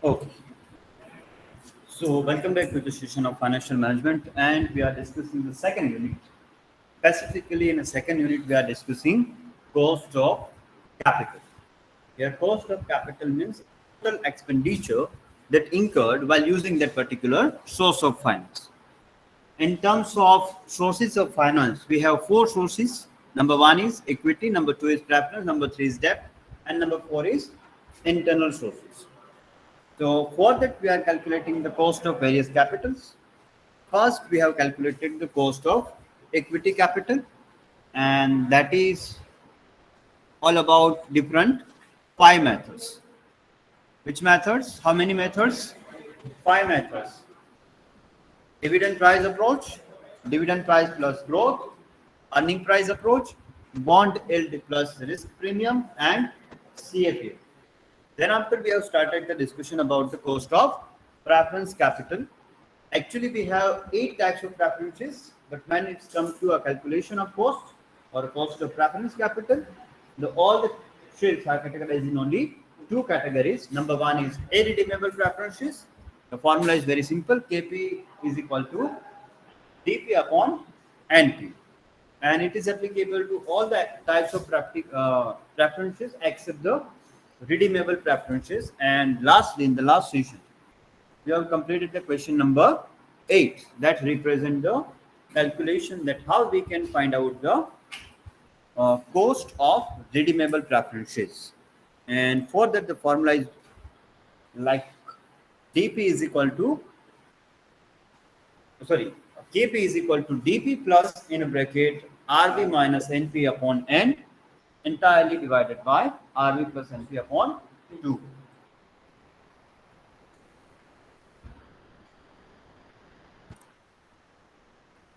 Okay, so welcome back to the session of financial management, and we are discussing the second unit. Specifically, in the second unit, we are discussing cost of capital. Here, cost of capital means total expenditure that incurred while using that particular source of finance. In terms of sources of finance, we have four sources. Number one is equity, number two is preference, number three is debt, and number four is internal sources. So for that, we are calculating the cost of various capitals. First, we have calculated the cost of equity capital, and that is all about different five methods. Which methods? How many methods? Five methods. Dividend price approach, dividend price plus growth, earning price approach, bond yield plus risk premium, and CFA. Then after we have started the discussion about the cost of preference capital. Actually, we have eight types of preferences, but when it comes to a calculation of cost or cost of preference capital, all the shares are categorized in only two categories. Number one is irredeemable preferences. The formula is very simple. KP is equal to DP upon NP, and it is applicable to all the types of preferences except the redeemable preferences. And lastly, in the last session, we have completed the question number 8 that represent the calculation that how we can find out the cost of redeemable preferences. And for that, the formula is like dp is equal to sorry kp is equal to dp plus in a bracket rv minus np upon n entirely divided by rv plus np upon 2.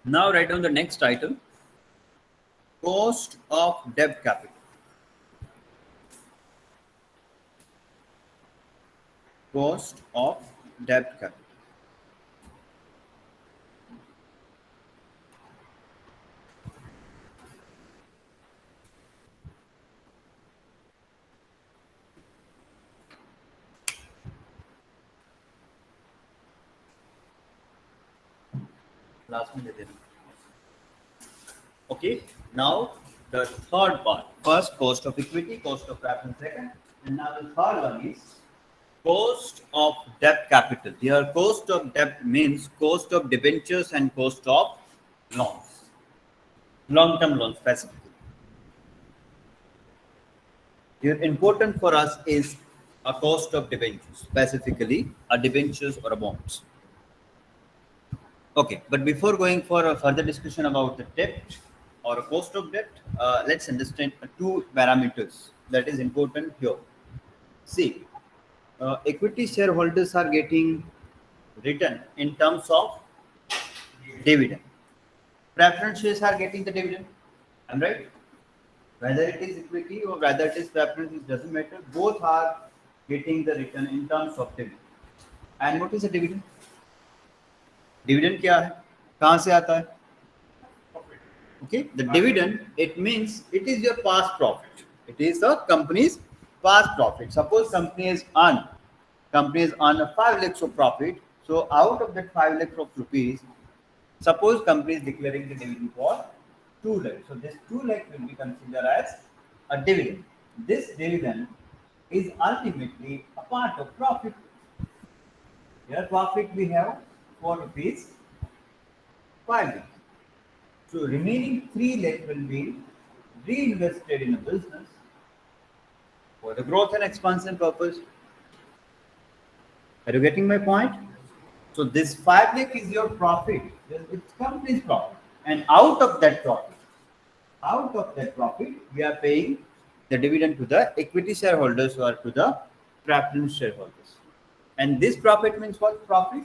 Now write down the next item: cost of debt capital. Cost of debt capital. Last minute. Okay. Now the third part. First, cost of equity, cost of preference second, and now the third one is cost of debt capital. Here, cost of debt means cost of debentures and cost of loans, long-term loans specifically. Here, important for us is a cost of debentures, specifically a debentures or a bonds. Okay, but before going for a further discussion about the debt or a cost of debt, let's understand two parameters that is important here. See, equity shareholders are getting return in terms of dividend. Preference shares are getting the dividend. I'm right. Whether it is equity or whether it is preference, it doesn't matter. Both are getting the return in terms of dividend. And what is a dividend? Dividend क्या है? कहाँ से आता है? Okay, the dividend, it means it is your past profit. It is the company's past profit. Suppose company is earn 5 lakhs of profit. So out of that 5 lakhs of rupees, suppose company is declaring the dividend for 2 lakhs. So this 2 lakhs will be considered as a dividend. This dividend is ultimately a part of profit. Here profit we have 4 rupees 5 lakhs. So remaining 3 lakh will be reinvested in a business for the growth and expansion purpose. Are you getting my point? So this 5 lakh is your profit. It's company's profit. And out of that profit, we are paying the dividend to the equity shareholders or to the preference shareholders. And this profit means what profit?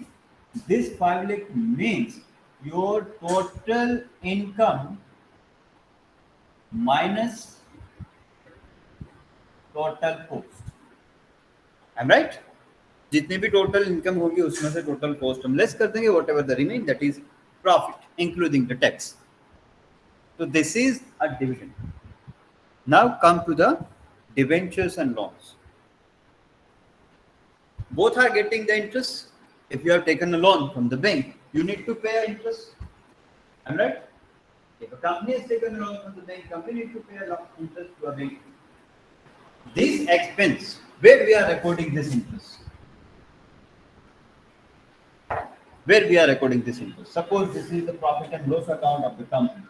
This 5 lakh means your total income minus total cost. I'm right? जितने भी total income होगी उसमें से total cost हम less कर देंगे what ever the remain that is profit including the tax. So this is a dividend. Now come to the debentures and loans. Both are getting the interest. If you have taken a loan from the bank, you need to pay interest. Am I right? If a company has taken a loan from the bank, company needs to pay a lot interest to a bank. This expense, where we are recording this interest? Where we are recording this interest? Suppose this is the profit and loss account of the company.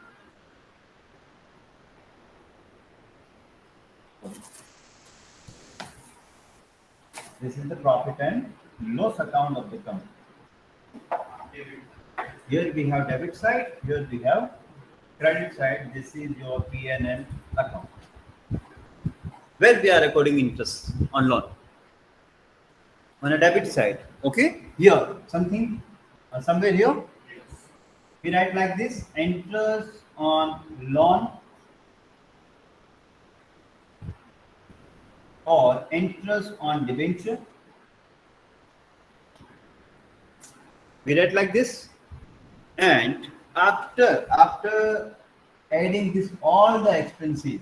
This is the profit and loss account of the company. Here we have debit side, here we have credit side. This is your P&L account. Where we are recording interest on loan? On a debit side. Okay? Here, something, somewhere here. We write like this: interest on loan or interest on debenture. We write like this, and after adding this all the expenses,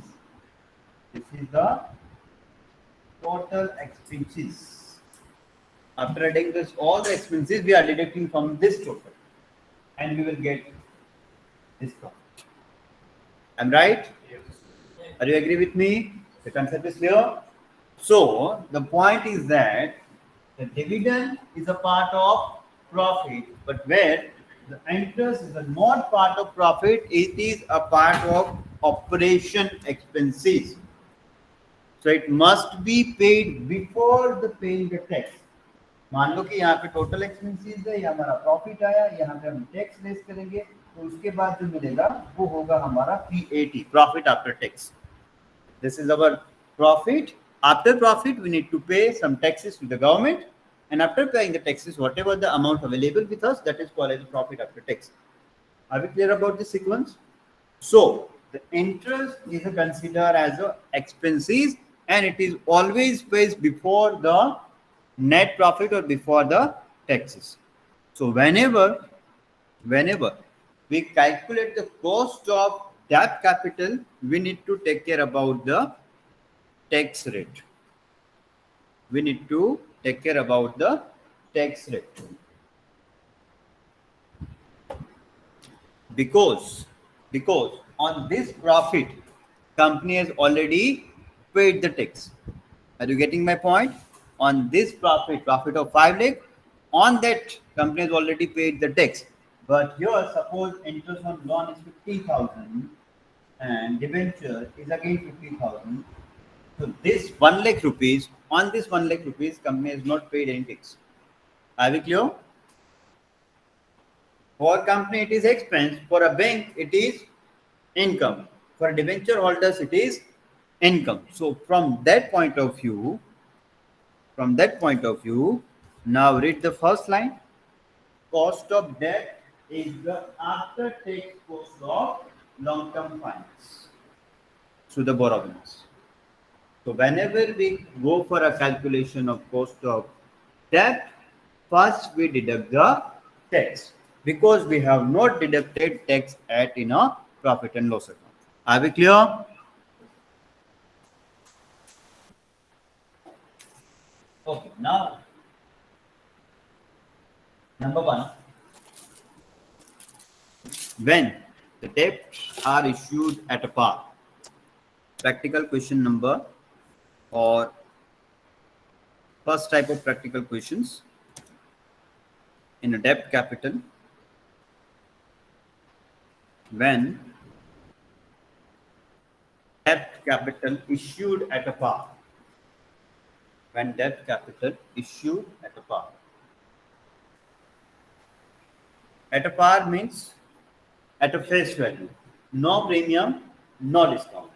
this is the total expenses. After adding this all the expenses, we are deducting from this total, and we will get this profit. Am I right? Yes. Are you agree with me? The concept is clear. So the point is that the dividend is a part of profit, but where the interest is not part of profit, it is a part of operation expenses. So it must be paid before the paying the tax. मान लो कि यहाँ पे total expenses है, ये हमारा profit आया, यहाँ पे हम टैक्स लेस करेंगे, तो उसके बाद जो मिलेगा वो होगा हमारा PAT, profit after tax. This is our profit. After profit, we need to pay some taxes to the government, and after paying the taxes, whatever the amount available with us, that is called as profit after tax. Are we clear about the sequence? So the interest is considered as a expenses, and it is always paid before the net profit or before the taxes. So whenever we calculate the cost of debt capital, we need to take care about the tax rate. We need to take care about the tax rate. Because on this profit, company has already paid the tax. Are you getting my point? On this profit of 5 lakh, on that company has already paid the tax. But here, suppose interest on loan is 50,000 and debenture is again 50,000. So this 1 lakh rupees, on this 1 lakh rupees, company has not paid any tax. Are we clear? For a company, it is expense. For a bank, it is income. For debenture holders, it is income. So from that point of view, now read the first line. Cost of debt is the after-tax cost of long-term finance. So the borrowings. So whenever we go for a calculation of cost of debt, first we deduct the tax, because we have not deducted tax at in a profit and loss account. Are we clear? Okay, now number 1, when the debts are issued at a par. Practical question number, or first type of practical questions in a debt capital. When debt capital issued at a par. When debt capital issued at a par. At a par means at a face value. No premium, no discount.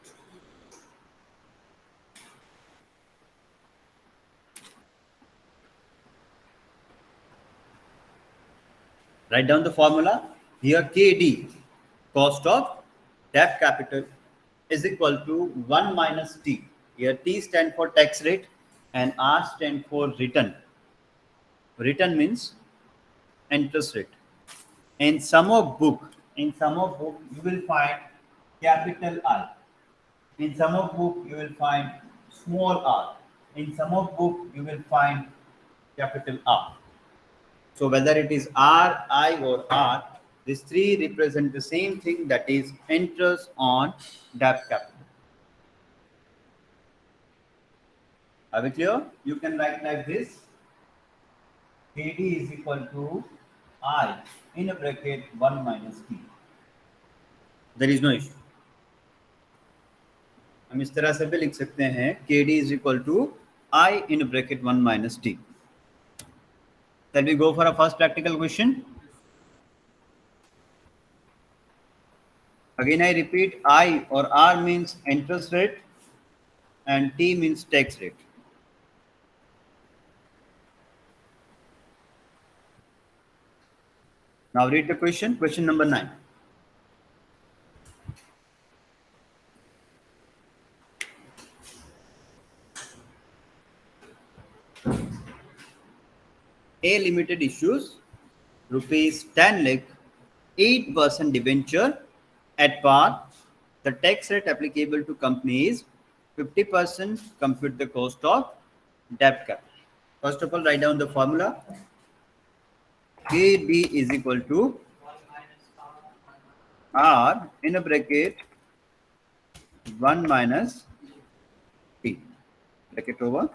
Write down the formula. Here KD, cost of debt capital, is equal to 1 minus T. Here T stands for tax rate and R stands for return. Return means interest rate. In sum of book, you will find capital R. In sum of book, you will find small r. In sum of book, you will find capital R. So whether it is R, I, or R, these three represent the same thing, that is interest on debt capital. Are we clear? You can write like this: KD is equal to I in a bracket 1 minus T. There is no issue. हम इस तरह से भी लिख सकते हैं KD is equal to I in a bracket 1 minus T. Then we go for a first practical question. Again, I repeat, I or R means interest rate and T means tax rate. Now read the question, question number 9. A Limited issues rupees 10 lakh 8% debenture at par. The tax rate applicable to company is 50%. Compute the cost of debt capital. First of all, write down the formula. KD is equal to R in a bracket 1 minus T. Bracket over.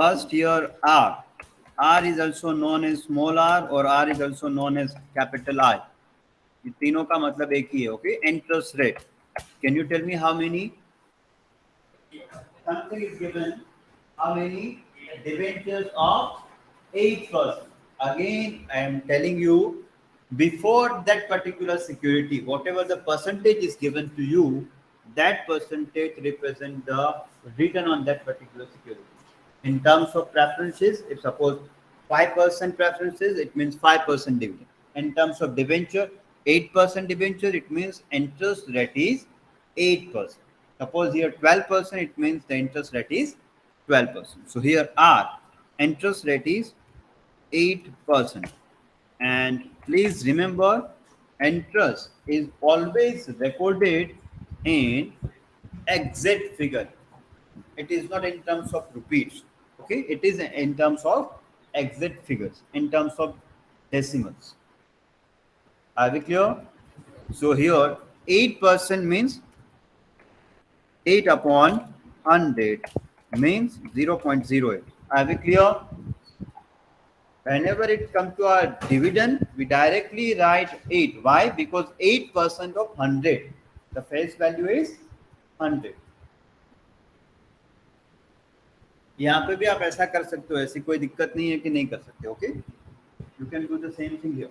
First here R. R is also known as small r or R is also known as capital I. ये तीनों का मतलब एक ही है, okay? Interest rate. Can you tell me how many? Something is given. How many debentures of 8%? Again, I am telling you, before that particular security, whatever the percentage is given to you, that percentage represents the return on that particular security. In terms of preferences, if suppose 5% preferences, it means 5% dividend. In terms of debenture, 8% debenture, it means interest rate is 8%. Suppose here 12%, it means the interest rate is 12%. So here R, interest rate is 8%. And please remember, interest is always recorded in exact figure. It is not in terms of rupees. Okay, it is in terms of exact figures, in terms of decimals. Are we clear? So here 8% means 8 upon 100 means 0.08. Are we clear? Whenever it comes to our dividend, we directly write 8. Why? Because 8% of 100. The face value is 100. यहाँ पे भी आप ऐसा कर सकते हो, ऐसी कोई दिक्कत नहीं है कि नहीं कर सकते. Okay, you can do the same thing here.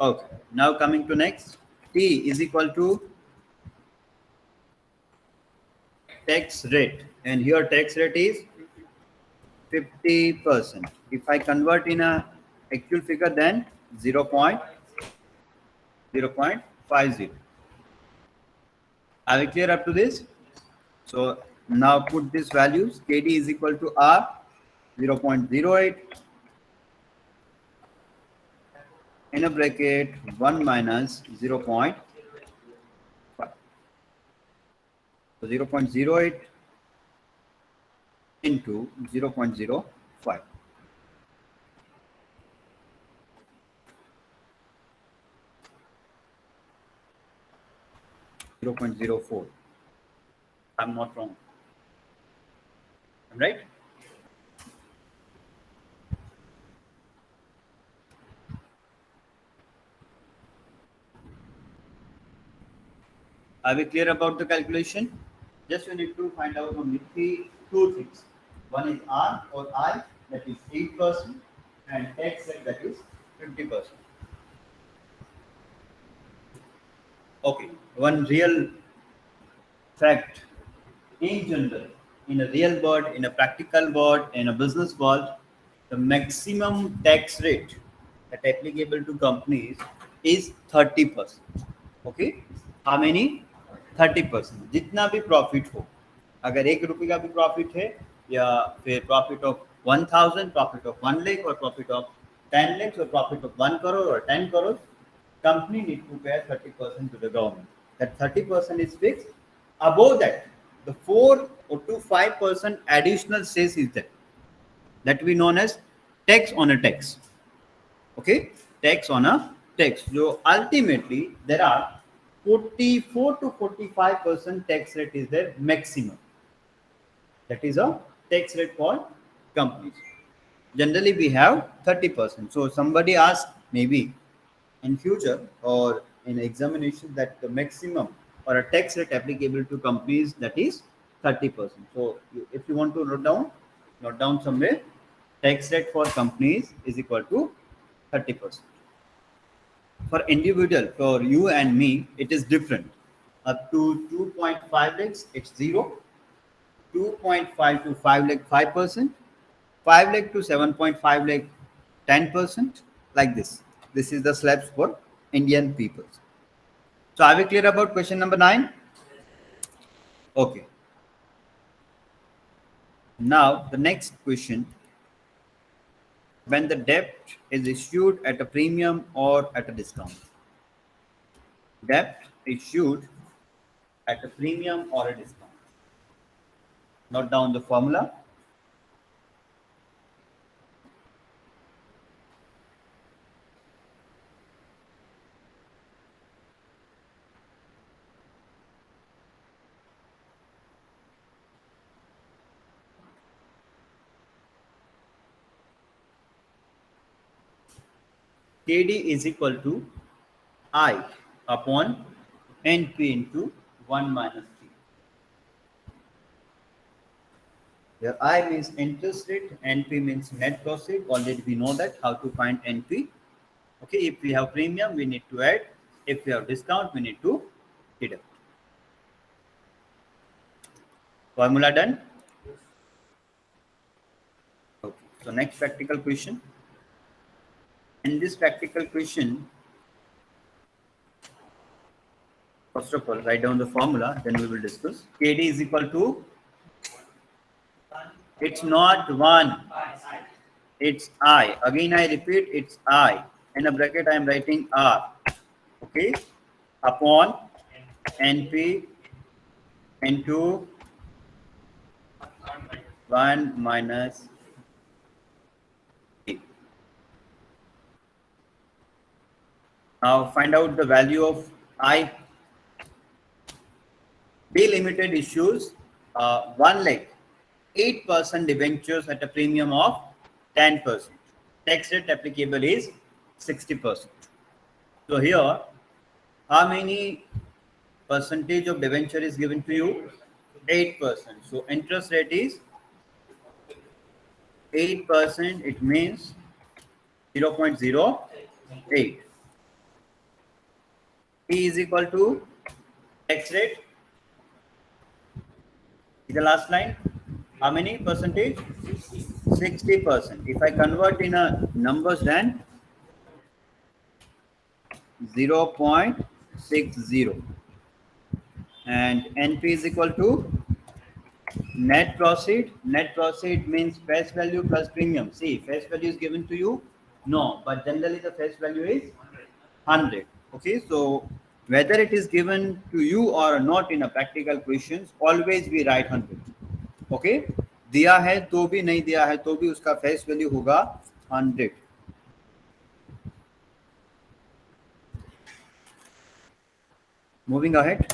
Okay, now coming to next, T is equal to tax rate, and here tax rate is 50%. If I convert in a actual figure, then 0.50. Are we clear up to this? So now put these values. KD is equal to R 0.08 in a bracket 1 minus 0.5. So 0.08 into 0.05. 0.04. I'm not wrong. Right? Are we clear about the calculation? Just you need to find out only two things. One is R or I, that is 8%, and tax rate, that is 50%. Okay, one real fact in general, in a real world, in a practical world, in a business world, the maximum tax rate that applicable to companies is 30%. Okay, how many? 30%. जितना भी profit हो, अगर 1 रुपये का भी profit है, या फिर profit of 1000, profit of 1 lakh, और profit of 10 lakhs, or profit of 1 crore or 10 crores, company need to pay 30% to the government. That 30% is fixed. Above that, the 4 or to 5% additional sales is there. That we known as tax on a tax. Okay, tax on a tax. So ultimately, there are 44 to 45% tax rate is there maximum. That is a tax rate for companies. Generally, we have 30%. So somebody asks maybe in future or in examination that the maximum or a tax rate applicable to companies that is 30%. So if you want to note down somewhere, tax rate for companies is equal to 30%. For individual, for you and me, it is different. Up to 2.5 lakhs, it's zero. 2.5 to 5 lakh, 5%. 5 lakh to 7.5 lakh, 10%. Like this. This is the slabs for Indian people. So are we clear about question number 9? Okay. Now the next question. When the debt is issued at a premium or at a discount. Debt issued at a premium or a discount. Note down the formula. KD is equal to I upon NP into 1 minus 3. Here I means interest rate, NP means net profit. Already we know that how to find NP. Okay, if we have premium, we need to add. If we have discount, we need to deduct. Formula done? Okay, so next practical question. In this practical question, first of all, write down the formula, then we will discuss. KD is equal to, it's not 1, it's I. Again, I repeat, it's I. In a bracket, I am writing R. Okay, upon NP into 1 minus A. Now find out the value of I. B Limited issues 1 lakh 8% debentures at a premium of 10%. Tax rate applicable is 60%. So here, how many percentage of debenture is given to you? 8%. So interest rate is 8%. It means 0.08. P is equal to tax rate. The last line. How many percentage? 60%. If I convert in a numbers, then 0.60. And NP is equal to net proceed. Net proceed means face value plus premium. See, face value is given to you? No, but generally the face value is 100. Okay, so whether it is given to you or not in a practical questions, always we write 100. Okay दिया है तो भी नहीं दिया है तो भी उसका फेस वैल्यू होगा 100. Moving ahead,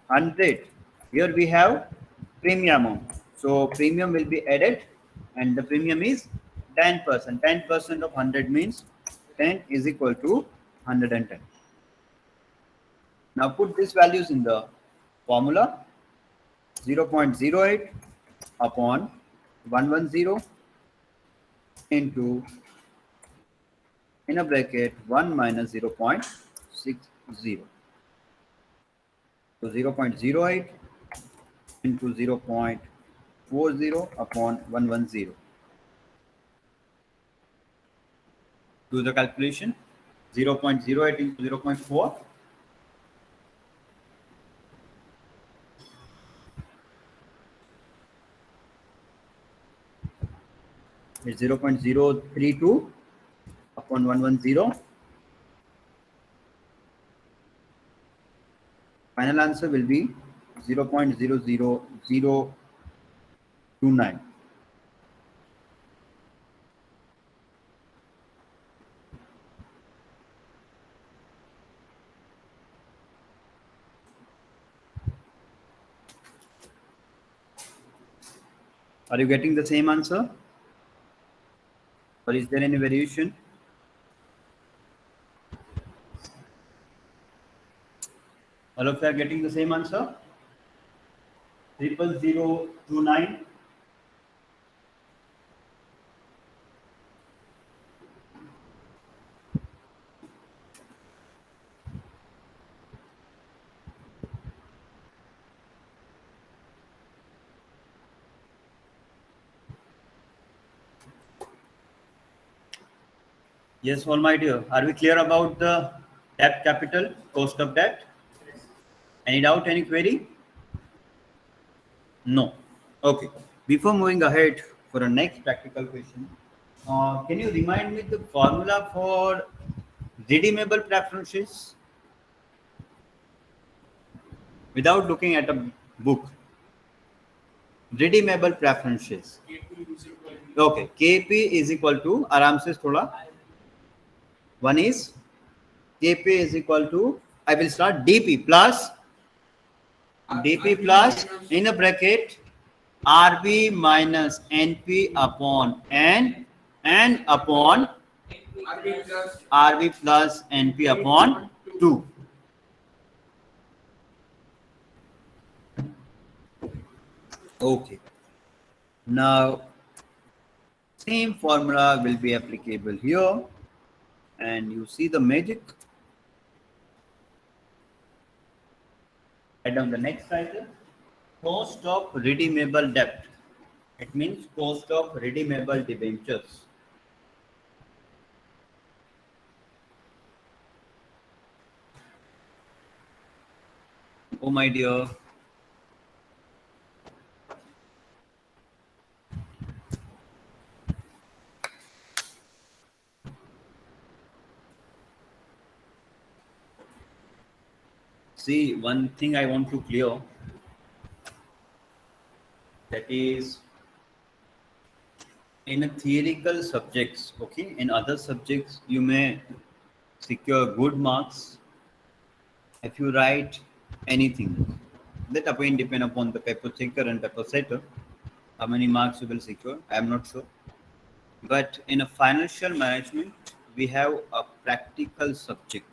100. Here we have premium amount. So premium will be added, and the premium is 10%. 10% of 100 means 10 is equal to 110. Now put these values in the formula. 0.08 upon 110 into in a bracket 1 minus 0.60. So 0.08 into 0.40 upon 110. Do the calculation. 0.08 into 0.4. It's 0.032 upon 110. Final answer will be 0.00029. Are you getting the same answer? Or is there any variation? All of you are getting the same answer? 0.0029. Yes, all my dear. Are we clear about the debt capital, cost of debt? Any doubt, any query? No. Okay. Before moving ahead for a next practical question, can you remind me the formula for redeemable preferences without looking at a book? Redeemable preferences. Okay. KP is equal to आराम से थोड़ा. One is KP is equal to, I will start DP plus in a bracket RB minus NP upon N and upon RB plus NP upon 2. Okay. Now, same formula will be applicable here. And you see the magic. Write down the next title. Cost of redeemable debt. It means cost of redeemable debentures. Oh my dear. See, one thing I want to clear, that is in a theoretical subjects, okay, in other subjects you may secure good marks if you write anything. That again depend upon the paper taker and paper setter. How many marks you will secure, I am not sure. But in a financial management, we have a practical subject.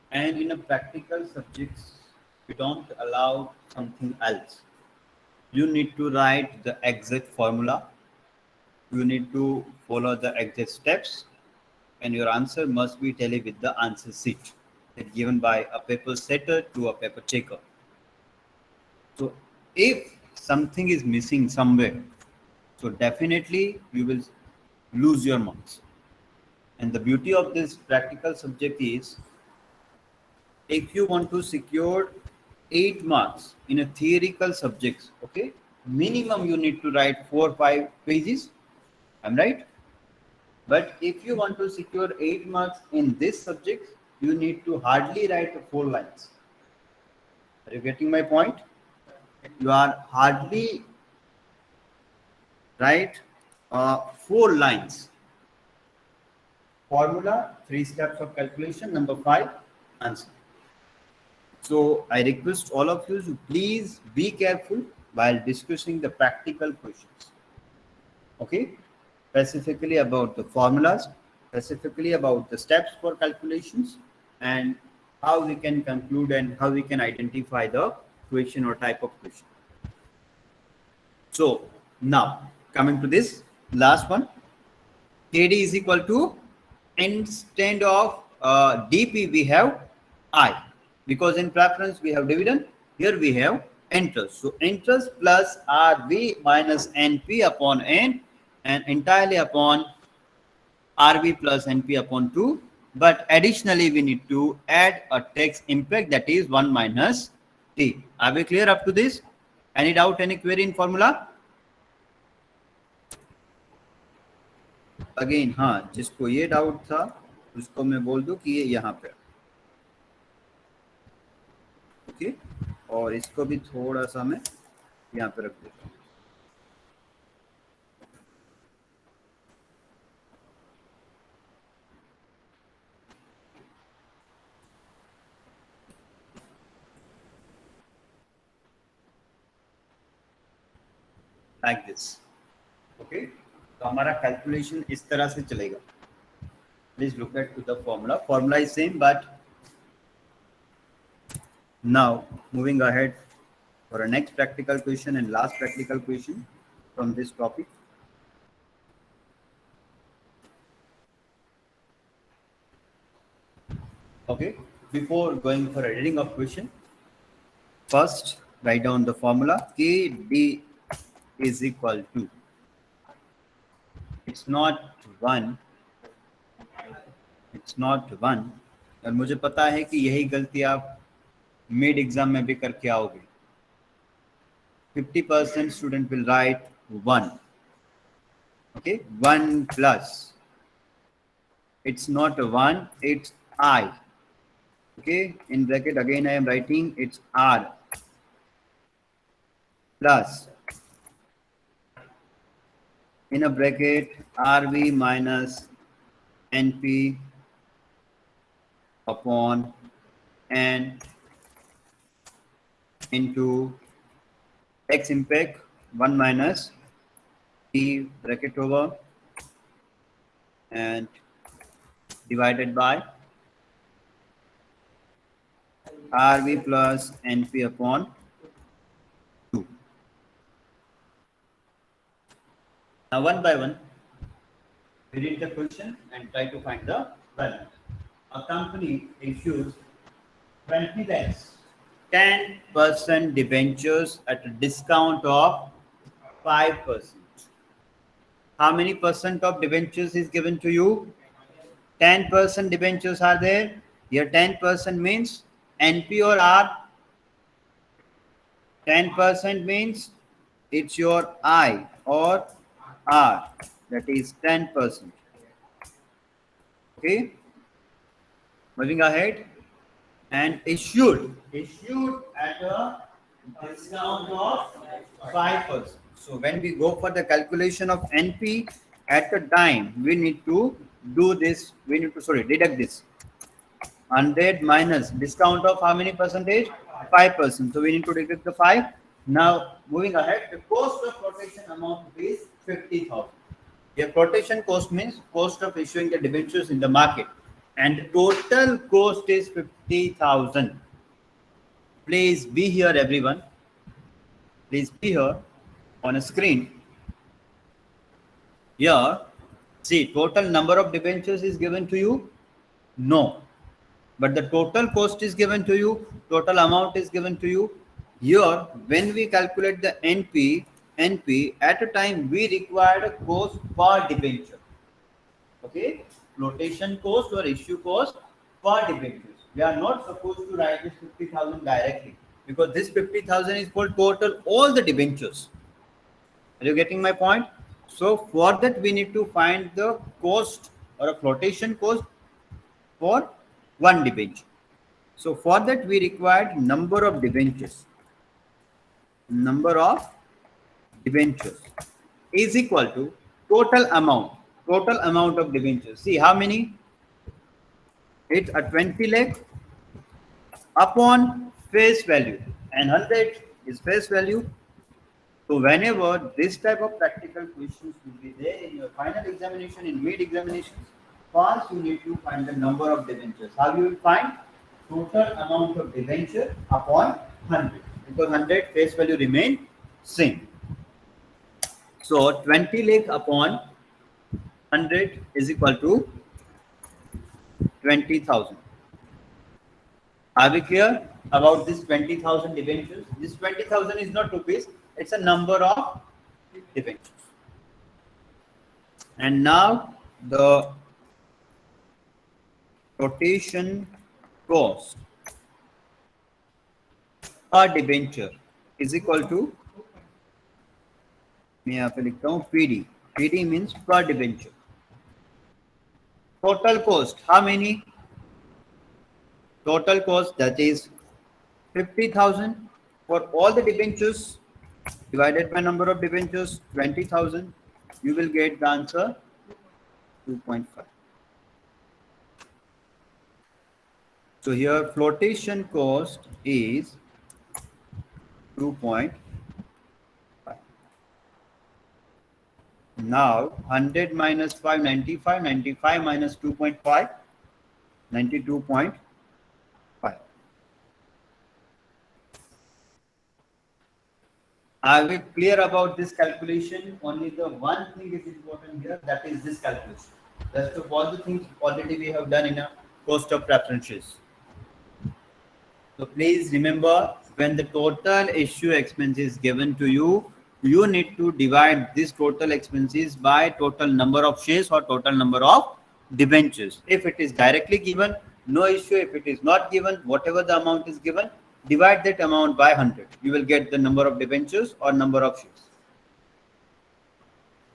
And in a practical subjects, we don't allow something else. You need to write the exact formula. You need to follow the exact steps. And your answer must be tallied with the answer sheet given by a paper setter to a paper checker. So if something is missing somewhere, so definitely you will lose your marks. And the beauty of this practical subject is, if you want to secure 8 marks in a theoretical subjects, okay, minimum you need to write 4 or 5 pages. I'm right? But if you want to secure 8 marks in this subject, you need to hardly write 4 lines. Are you getting my point? You are hardly write 4 lines. Formula, 3 steps of calculation, number 5, answer. So I request all of you to please be careful while discussing the practical questions. Okay? Specifically about the formulas, specifically about the steps for calculations, and how we can conclude and how we can identify the question or type of question. So now coming to this last one, KD is equal to, instead of DP we have I, because in preference we have dividend, here we have interest. So interest plus RV minus NP upon N and entirely upon RV plus NP upon 2. But additionally we need to add a tax impact, that is 1 minus T. Are we clear up to this? Any doubt, any query in formula? Again हाँ, जिसको ये doubt था उसको मैं बोल दूं कि ये यहाँ पे ओके, और इसको भी थोड़ा सा मैं यहाँ पे रख देता हूँ। Like this. ओके, तो हमारा कैलकुलेशन इस तरह से चलेगा। Please look at to the formula is same, but now moving ahead for our next practical question and last practical question from this topic. Okay, before going for a reading of question, first write down the formula. KD is equal to, it's not 1, it's not 1, और मुझे पता है कि यही गलती आप mid exam में भी करके आओगे। 50% student will write 1. Okay, 1 plus, it's not a 1, it's I. Okay, in bracket again I am writing it's R plus, in a bracket RV minus NP upon N into X impact 1 minus P bracket over and divided by RV plus NP upon 2. Now one by one, we read the question and try to find the value. A company issues 20 lakhs 10% debentures at a discount of 5%. How many percent of debentures is given to you? 10% debentures are there. Here 10% means NP or R. 10% means it's your I or R. That is 10%. Okay. Moving ahead. And issued at a discount of 5%. So when we go for the calculation of NP at the time, we need to do this. We need to deduct this. 100 minus discount of how many percentage? 5%. So we need to deduct the 5. Now moving ahead, the cost of quotation amount is 50,000. Your quotation cost means cost of issuing the debentures in the market, and total cost is 50,000. Please be here, everyone. Please be here on a screen. Here, see, total number of debentures is given to you? No. But the total cost is given to you, total amount is given to you. Here, when we calculate the NP at a time we require a cost per debenture. Okay, flotation cost or issue cost per debentures. We are not supposed to write this 50,000 directly, because this 50,000 is for total all the debentures. Are you getting my point? So for that we need to find the cost or a flotation cost for one debenture. So for that we required number of debentures. Number of debentures is equal to total amount of debentures. See how many? It's a 20 lakh upon face value, and 100 is face value. So whenever this type of practical questions will be there in your final examination, in mid examinations, first you need to find the number of debentures. How you will find? Total amount of debenture upon 100, because 100 face value remain same. So 20 lakh upon 100 is equal to 20,000. Are we clear about this 20,000 debentures? This 20,000 is not rupees, it's a number of debentures. And now the rotation cost per debenture is equal to, मैं यहाँ पे लिखता हूँ PD. PD means per debenture. Total cost, how many? Total cost, that is 50,000 for all the debentures divided by number of debentures 20,000, you will get the answer 2.5. So here flotation cost is 2.5. Now 100 minus 5, 95, 95 minus 2.5, 92.5. Are we clear about this calculation? Only the one thing is important here, that is this calculation. Rest of all the things already we have done in a cost of preferences. So please remember, when the total issue expense is given to you, you need to divide this total expenses by total number of shares or total number of debentures. If it is directly given, no issue. If it is not given, whatever the amount is given, divide that amount by 100. You will get the number of debentures or number of shares.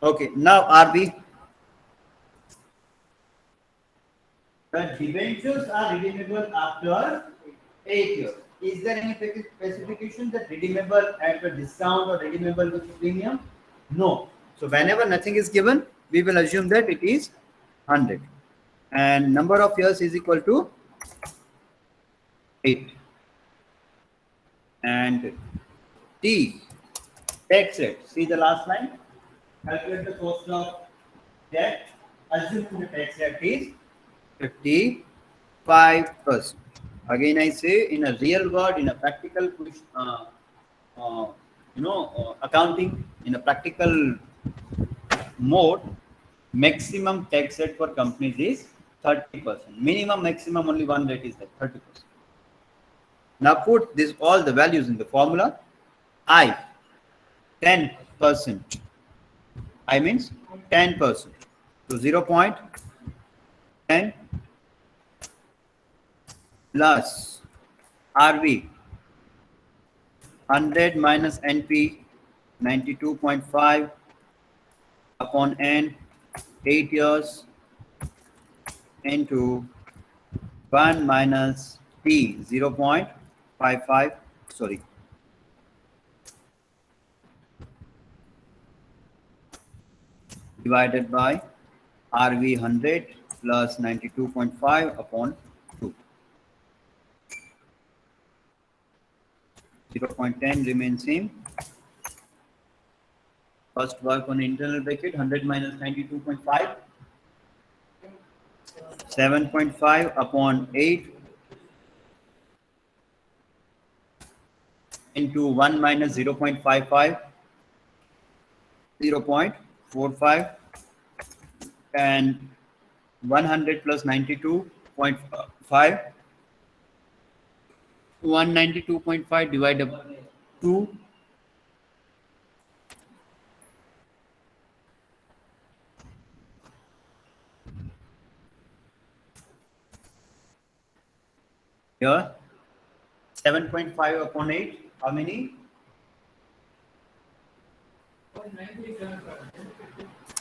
Okay, now RB. The debentures are redeemable after 8 years. Is there any specification that redeemable at a discount or redeemable with premium? No. So whenever nothing is given, we will assume that it is 100. And number of years is equal to 8. And T, tax rate. See the last line? Calculate the cost of debt. Assuming the tax rate is 55%. Again, I say, in a real world, in a practical, accounting, in a practical mode, maximum tax rate for companies is 30%. Minimum, maximum, only one rate is like 30%. Now put this all the values in the formula. I, 10%. I means 10%. So 0.10 plus RV 100 minus NP 92.5 upon N 8 years into 1 minus T 0.55, sorry, divided by RV 100 plus 92.5 upon 2. 0.10 remains same. First work on internal bracket, 100 minus 92.5. 7.5 upon 8 into 1 minus 0.55, 0.45, and 100 plus 92.5, 192.5 divided by 2. Here 7.5 upon 8, how many?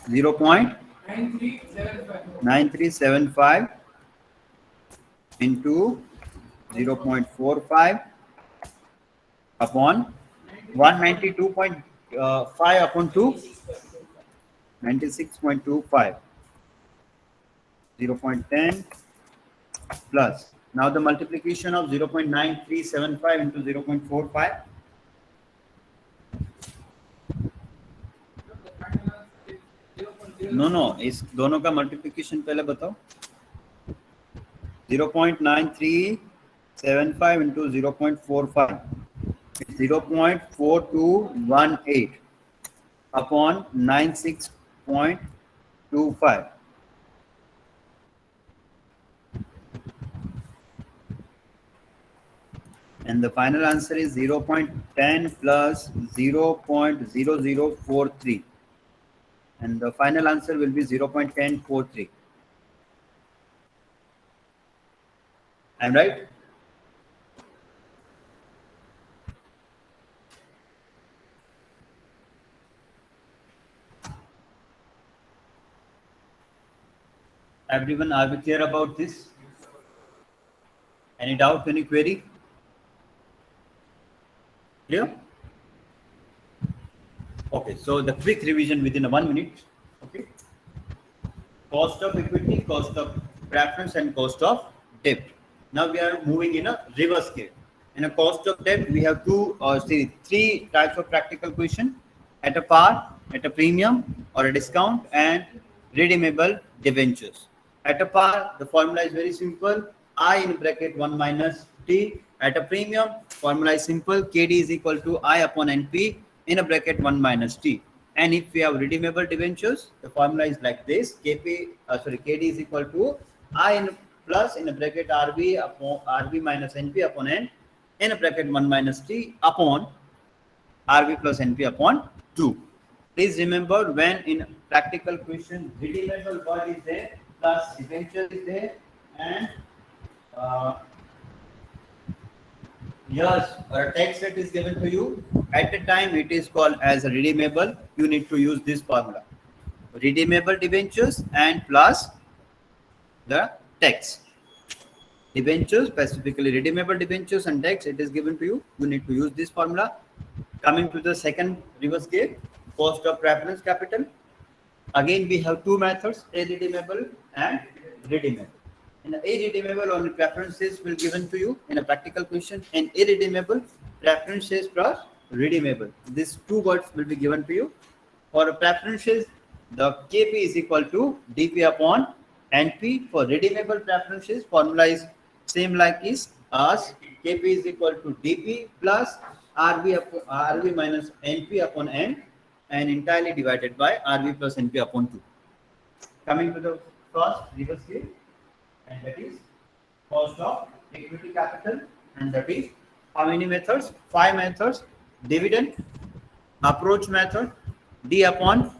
0.9375 into 0.45 upon 192.5 upon 2, 96.25, 0.10 plus. Now the multiplication of 0.9375 into 0.45. No इस दोनों का multiplication पहले बताओ. 0.9375 into 0.45 is 0.4218 upon 96.25. And the final answer is 0.10 plus 0.0043. And the final answer will be 0.1043. I'm right? Everyone, are we clear about this? Any doubt, any query? Clear? Okay, so the quick revision within 1 minute. Okay, cost of equity, cost of preference, and cost of debt. Now we are moving in a reverse scale. In a cost of debt, we have three types of practical question: at a par, at a premium, or a discount, and redeemable debentures. At a par, the formula is very simple: I in bracket 1 minus T. At a premium, formula is simple: KD is equal to I upon NP in a bracket 1 minus T. And if we have redeemable debentures, the formula is like this: KD is equal to I in plus in a bracket RB minus NP upon N in a bracket 1 minus T upon RB plus NP upon 2. Please remember, when in practical question, redeemable word is there, plus debenture is there, and yes, a tax rate is given to you. At the time it is called as a redeemable, you need to use this formula: redeemable debentures and plus the tax. Debentures, specifically redeemable debentures and tax, it is given to you. You need to use this formula. Coming to the second reverse scale, cost of preference capital. Again, we have two methods: irredeemable and redeemable. In the irredeemable, only preferences will given to you in a practical question. In irredeemable, preferences plus redeemable. These two words will be given to you. For preferences, the KP is equal to DP upon NP. For redeemable preferences, formula is same like is as KP is equal to DP plus RB minus NP upon N, and entirely divided by RB plus NP upon 2. Coming to the first reverse scale, and that is cost of equity capital, and that is how many methods? 5 methods: dividend, approach method, D upon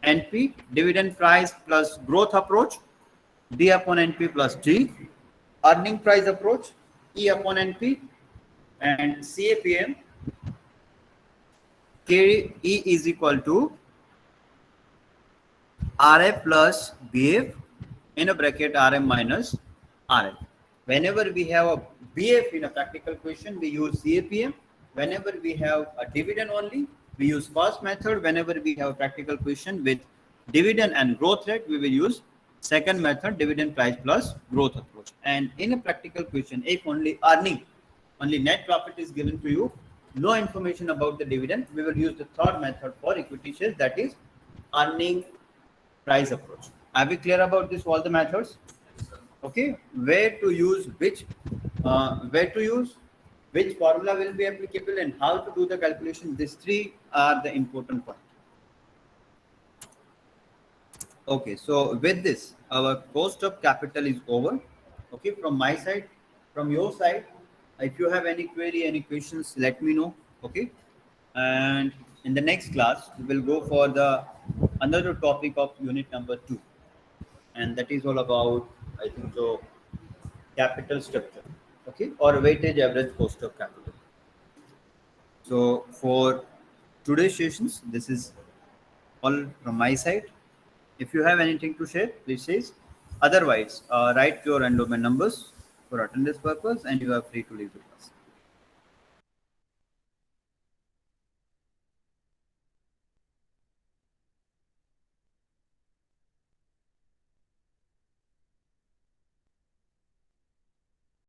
NP, dividend price plus growth approach, D upon NP plus G, earning price approach, E upon NP, and CAPM, KE is equal to RF plus BF in a bracket RM minus RF. Whenever we have a BF in a practical question, we use CAPM. Whenever we have a dividend only, we use first method. Whenever we have a practical question with dividend and growth rate, we will use second method, dividend price plus growth approach. And in a practical question, if only net profit is given to you, no information about the dividend, we will use the third method for equity shares, that is earning price approach. Are we clear about this, all the methods? Okay, where to use which formula will be applicable, and how to do the calculation, these three are the important points. Okay, so with this, our cost of capital is over. Okay, from my side, from your side, if you have any query, any questions, let me know. Okay, and in the next class, we will go for the another topic of unit number 2, and that is all about, I think so, capital structure. Okay, or weightage average cost of capital. So for today's sessions, this is all from my side. If you have anything to share, please say. Otherwise, write your enrollment numbers for attendance purpose, and you are free to leave the class.